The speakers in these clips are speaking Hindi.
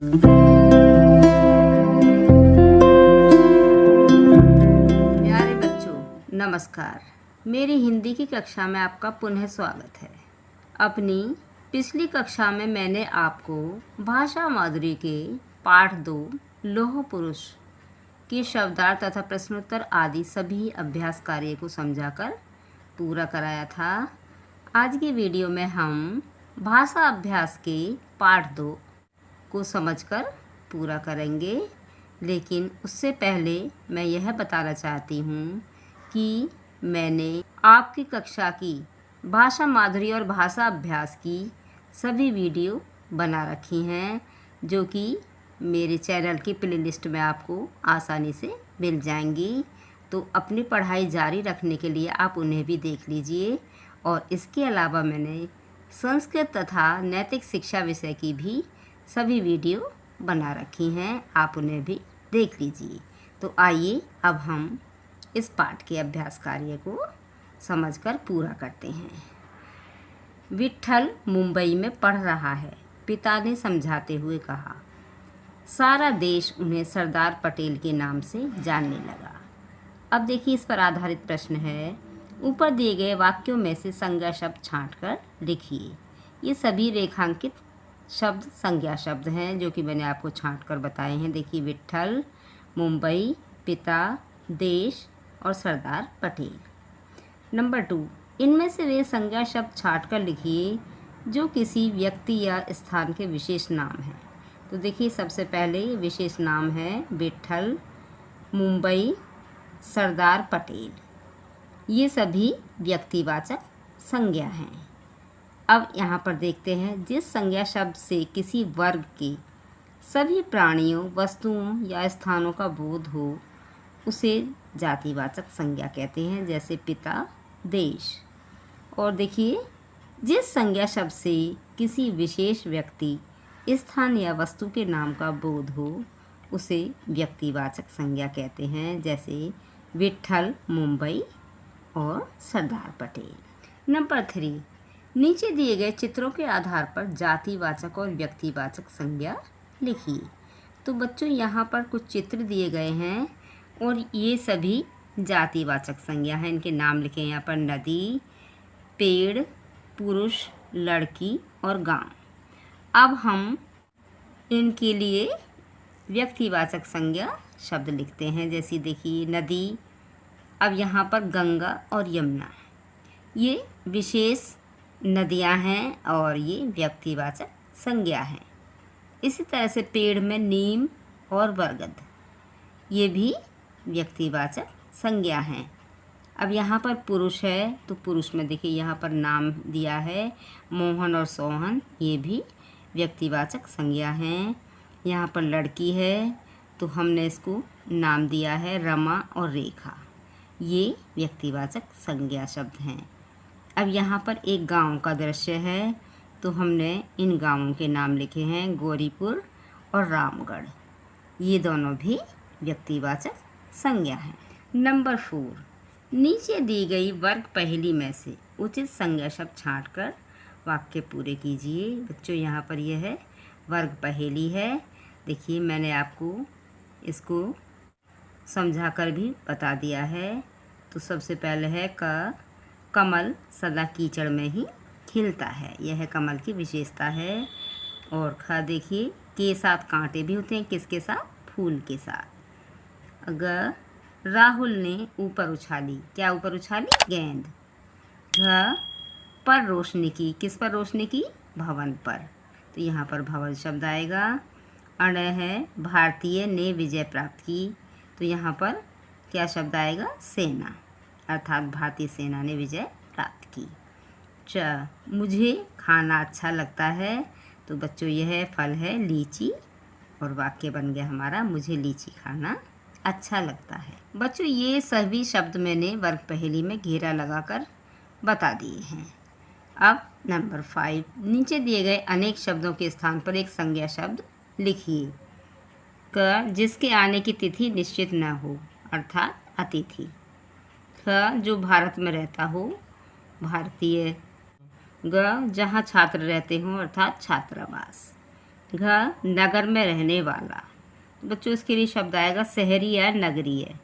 प्यारे बच्चों, नमस्कार। मेरी हिंदी की कक्षा में आपका पुनः स्वागत है। अपनी पिछली कक्षा में मैंने आपको भाषा माधुरी के पाठ 2 लोह पुरुष के शब्दार्थ तथा प्रश्नोत्तर आदि सभी अभ्यास कार्य को समझाकर पूरा कराया था। आज की वीडियो में हम भाषा अभ्यास के पाठ 2 को समझकर पूरा करेंगे, लेकिन उससे पहले मैं यह बताना चाहती हूँ कि मैंने आपकी कक्षा की भाषा माधुरी और भाषा अभ्यास की सभी वीडियो बना रखी हैं, जो कि मेरे चैनल की प्लेलिस्ट में आपको आसानी से मिल जाएंगी। तो अपनी पढ़ाई जारी रखने के लिए आप उन्हें भी देख लीजिए। और इसके अलावा मैंने संस्कृत तथा नैतिक शिक्षा विषय की भी सभी वीडियो बना रखी हैं, आप उन्हें भी देख लीजिए। तो आइए अब हम इस पाठ के अभ्यास कार्य को समझकर पूरा करते हैं। विट्ठल मुंबई में पढ़ रहा है, पिता ने समझाते हुए कहा। सारा देश उन्हें सरदार पटेल के नाम से जानने लगा। अब देखिए, इस पर आधारित प्रश्न है। ऊपर दिए गए वाक्यों में से संज्ञा शब्द छांटकर लिखिए। ये सभी रेखांकित शब्द संज्ञा शब्द हैं, जो कि मैंने आपको छांटकर बताए हैं। देखिए, विट्ठल, मुंबई, पिता, देश और सरदार पटेल। नंबर 2, इनमें से वे संज्ञा शब्द छांटकर लिखिए जो किसी व्यक्ति या स्थान के विशेष नाम हैं। तो देखिए, सबसे पहले विशेष नाम है विट्ठल, मुंबई, सरदार पटेल। ये सभी व्यक्तिवाचक संज्ञा हैं। अब यहाँ पर देखते हैं, जिस संज्ञा शब्द से किसी वर्ग के सभी प्राणियों, वस्तुओं या स्थानों का बोध हो उसे जातिवाचक संज्ञा कहते हैं, जैसे पिता, देश। और देखिए, जिस संज्ञा शब्द से किसी विशेष व्यक्ति, स्थान या वस्तु के नाम का बोध हो उसे व्यक्तिवाचक संज्ञा कहते हैं, जैसे विट्ठल, मुंबई और सरदार पटेल। नंबर 3, नीचे दिए गए चित्रों के आधार पर जातिवाचक और व्यक्तिवाचक संज्ञा लिखिए। तो बच्चों, यहाँ पर कुछ चित्र दिए गए हैं और ये सभी जातिवाचक संज्ञा हैं। इनके नाम लिखे हैं यहाँ पर: नदी, पेड़, पुरुष, लड़की और गांव। अब हम इनके लिए व्यक्तिवाचक संज्ञा शब्द लिखते हैं। जैसे देखिए, नदी। अब यहाँ पर गंगा और यमुना, ये विशेष नदियाँ हैं और ये व्यक्तिवाचक संज्ञा हैं। इसी तरह से पेड़ में नीम और बरगद, ये भी व्यक्तिवाचक संज्ञा हैं। अब यहाँ पर पुरुष है, तो पुरुष में देखिए यहाँ पर नाम दिया है मोहन और सोहन, ये भी व्यक्तिवाचक संज्ञा हैं। यहाँ पर लड़की है, तो हमने इसको नाम दिया है रमा और रेखा, ये व्यक्तिवाचक संज्ञा शब्द हैं। अब यहाँ पर एक गांव का दृश्य है, तो हमने इन गांवों के नाम लिखे हैं गौरीपुर और रामगढ़, ये दोनों भी व्यक्तिवाचक संज्ञा हैं। नंबर 4, नीचे दी गई वर्ग पहेली में से उचित संज्ञा शब्द छांटकर वाक्य पूरे कीजिए। बच्चों, यहाँ पर यह है वर्ग पहेली है। देखिए, मैंने आपको इसको समझाकर भी बता दिया है। तो सबसे पहले है कमल सदा कीचड़ में ही खिलता है, यह कमल की विशेषता है। और देखिए, के साथ कांटे भी होते हैं, किसके साथ? फूल के साथ। राहुल ने ऊपर उछाली, क्या ऊपर उछाली? गेंद। पर रोशनी की, किस पर रोशनी की? भवन पर, तो यहाँ पर भवन शब्द आएगा। अण है भारतीय ने विजय प्राप्त की, तो यहाँ पर क्या शब्द आएगा? सेना, अर्थात भारतीय सेना ने विजय प्राप्त की। मुझे खाना अच्छा लगता है, तो बच्चों यह फल है लीची, और वाक्य बन गया हमारा मुझे लीची खाना अच्छा लगता है। बच्चों, ये सभी शब्द मैंने वर्ग पहेली में घेरा लगाकर बता दिए हैं। अब नंबर 5, नीचे दिए गए अनेक शब्दों के स्थान पर एक संज्ञा शब्द लिखिए। जिसके आने की तिथि निश्चित न हो, अर्थात अतिथि। जो भारत में रहता हो, भारतीय। जहाँ छात्र रहते हों, अर्थात छात्रावास। घ नगर में रहने वाला। तो बच्चों इसके लिए शब्द आएगा शहरी या नगरीय।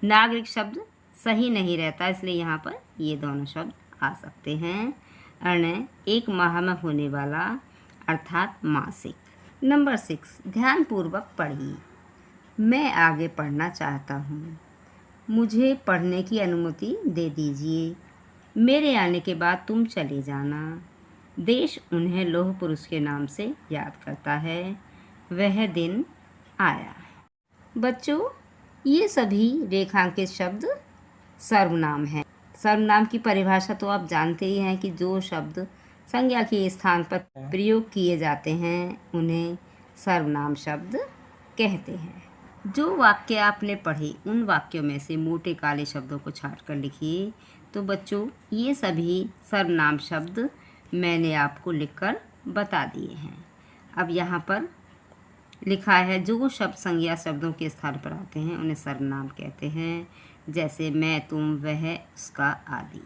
नागरिक शब्द सही नहीं रहता, इसलिए यहाँ पर ये दोनों शब्द आ सकते हैं। अर्ण एक माह में होने वाला अर्थात मासिक। नंबर 6, ध्यानपूर्वक पढ़िए। मैं आगे पढ़ना चाहता हूँ, मुझे पढ़ने की अनुमति दे दीजिए। मेरे आने के बाद तुम चले जाना। देश उन्हें लौह पुरुष के नाम से याद करता है। वह दिन आया। बच्चों ये सभी रेखांकित शब्द सर्वनाम हैं। सर्वनाम की परिभाषा तो आप जानते ही हैं कि जो शब्द संज्ञा के स्थान पर प्रयोग किए जाते हैं उन्हें सर्वनाम शब्द कहते हैं। जो वाक्य आपने पढ़े उन वाक्यों में से मोटे काले शब्दों को छांट कर लिखिए। तो बच्चों ये सभी सर्वनाम शब्द मैंने आपको लिखकर बता दिए हैं। अब यहाँ पर लिखा है जो शब्द संज्ञा शब्दों के स्थान पर आते हैं उन्हें सर्वनाम कहते हैं, जैसे मैं, तुम, वह, उसका आदि।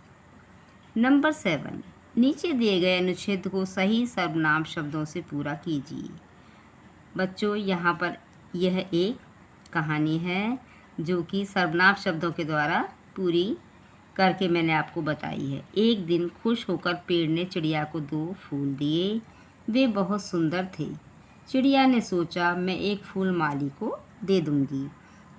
नंबर 7, नीचे दिए गए अनुच्छेद को सही सर्वनाम शब्दों से पूरा कीजिए। बच्चों यहाँ पर यह एक कहानी है जो कि सर्वनाम शब्दों के द्वारा पूरी करके मैंने आपको बताई है। एक दिन खुश होकर पेड़ ने चिड़िया को 2 फूल दिए। वे बहुत सुंदर थे। चिड़िया ने सोचा मैं एक फूल माली को दे दूंगी।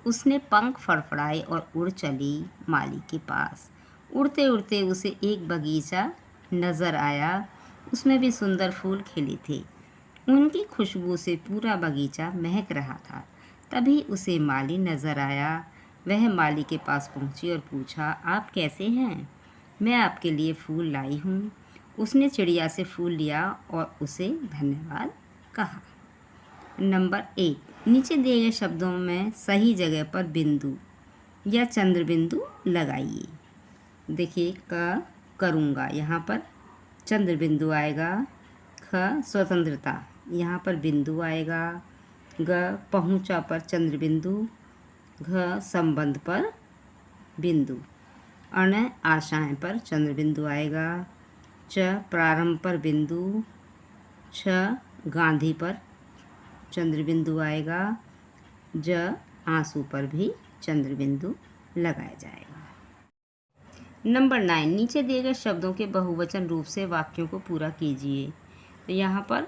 उसने पंख फड़फड़ाए और उड़ चली माली के पास। उड़ते उड़ते उसे एक बगीचा नज़र आया। उसमें भी सुंदर फूल खिले थे। उनकी खुशबू से पूरा बगीचा महक रहा था। तभी उसे माली नज़र आया। वह माली के पास पहुंची और पूछा, आप कैसे हैं? मैं आपके लिए फूल लाई हूँ। उसने चिड़िया से फूल लिया और उसे धन्यवाद कहा। नंबर 8, नीचे दिए गए शब्दों में सही जगह पर बिंदु या चंद्र बिंदु लगाइए। देखिए करूँगा, यहाँ पर चंद्र बिंदु आएगा। ख स्वतंत्रता, यहाँ पर बिंदु आएगा। ग पहुँचा पर चंद्र बिंदु। घ संबंध पर बिंदु। अण आशाएं पर चंद्र बिंदु आएगा। च प्रारंभ पर बिंदु। छ गांधी पर चंद्र बिंदु आएगा। ज आंसू पर भी चंद्र बिंदु लगाया जाएगा। नंबर 9, नीचे दिए गए शब्दों के बहुवचन रूप से वाक्यों को पूरा कीजिए। तो यहाँ पर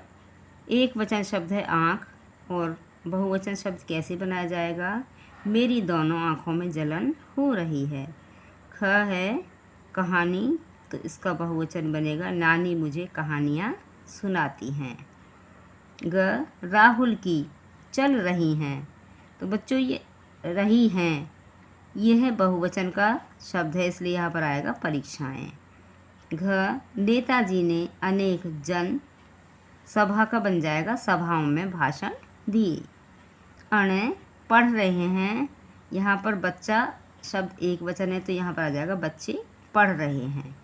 एक वचन शब्द है आँख, और बहुवचन शब्द कैसे बनाया जाएगा? मेरी दोनों आँखों में जलन हो रही है। ख है कहानी, तो इसका बहुवचन बनेगा नानी मुझे कहानियाँ सुनाती हैं। ग राहुल की चल रही हैं, तो बच्चों ये रही हैं यह बहुवचन का शब्द है, इसलिए यहाँ पर आएगा परीक्षाएं। घ नेताजी ने अनेक जन सभा का बन जाएगा सभाओं में भाषण दिए। अण पढ़ रहे हैं, यहाँ पर बच्चा शब्द एक वचन है तो यहाँ पर आ जाएगा बच्चे पढ़ रहे हैं।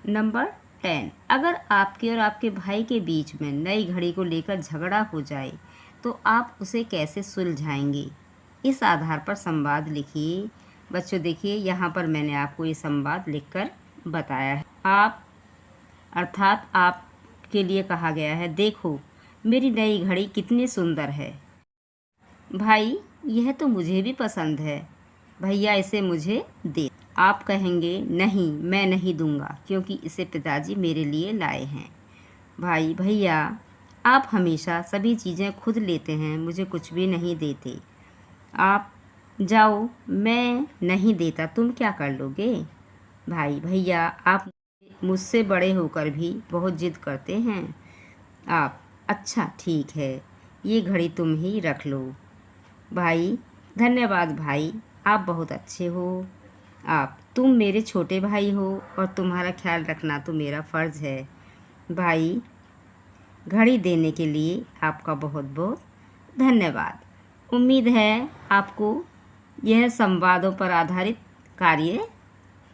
नंबर 10, अगर आपके और आपके भाई के बीच में नई घड़ी को लेकर झगड़ा हो जाए तो आप उसे कैसे सुलझाएंगे? इस आधार पर संवाद लिखिए। बच्चों देखिए यहाँ पर मैंने आपको ये संवाद लिखकर बताया है। आप अर्थात आपके लिए कहा गया है, देखो मेरी नई घड़ी कितनी सुंदर है। भाई यह तो मुझे भी पसंद है, भैया इसे मुझे दे। आप कहेंगे नहीं मैं नहीं दूंगा क्योंकि इसे पिताजी मेरे लिए लाए हैं। भाई भैया आप हमेशा सभी चीज़ें खुद लेते हैं, मुझे कुछ भी नहीं देते। आप जाओ मैं नहीं देता, तुम क्या कर लोगे? भाई भैया आप मुझसे बड़े होकर भी बहुत जिद करते हैं। आप अच्छा ठीक है, ये घड़ी तुम ही रख लो। भाई धन्यवाद भाई, आप बहुत अच्छे हो। आप तुम मेरे छोटे भाई हो और तुम्हारा ख्याल रखना तो मेरा फ़र्ज़ है। भाई घड़ी देने के लिए आपका बहुत बहुत धन्यवाद। उम्मीद है आपको यह संवादों पर आधारित कार्य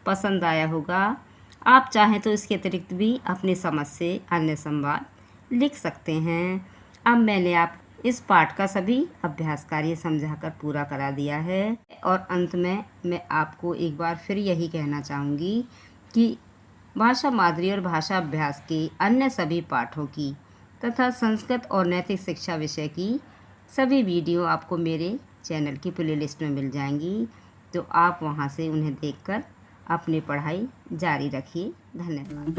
पसंद आया होगा। आप चाहें तो इसके अतिरिक्त भी अपनी समझ से अन्य संवाद लिख सकते हैं। अब मैंने आप इस पाठ का सभी अभ्यास कार्य समझाकर पूरा करा दिया है और अंत में मैं आपको एक बार फिर यही कहना चाहूँगी कि भाषा मादुरी और भाषा अभ्यास के अन्य सभी पाठों की तथा संस्कृत और नैतिक शिक्षा विषय की सभी वीडियो आपको मेरे चैनल की प्लेलिस्ट में मिल जाएंगी, तो आप वहां से उन्हें देखकर अपनी पढ़ाई जारी रखिए। धन्यवाद।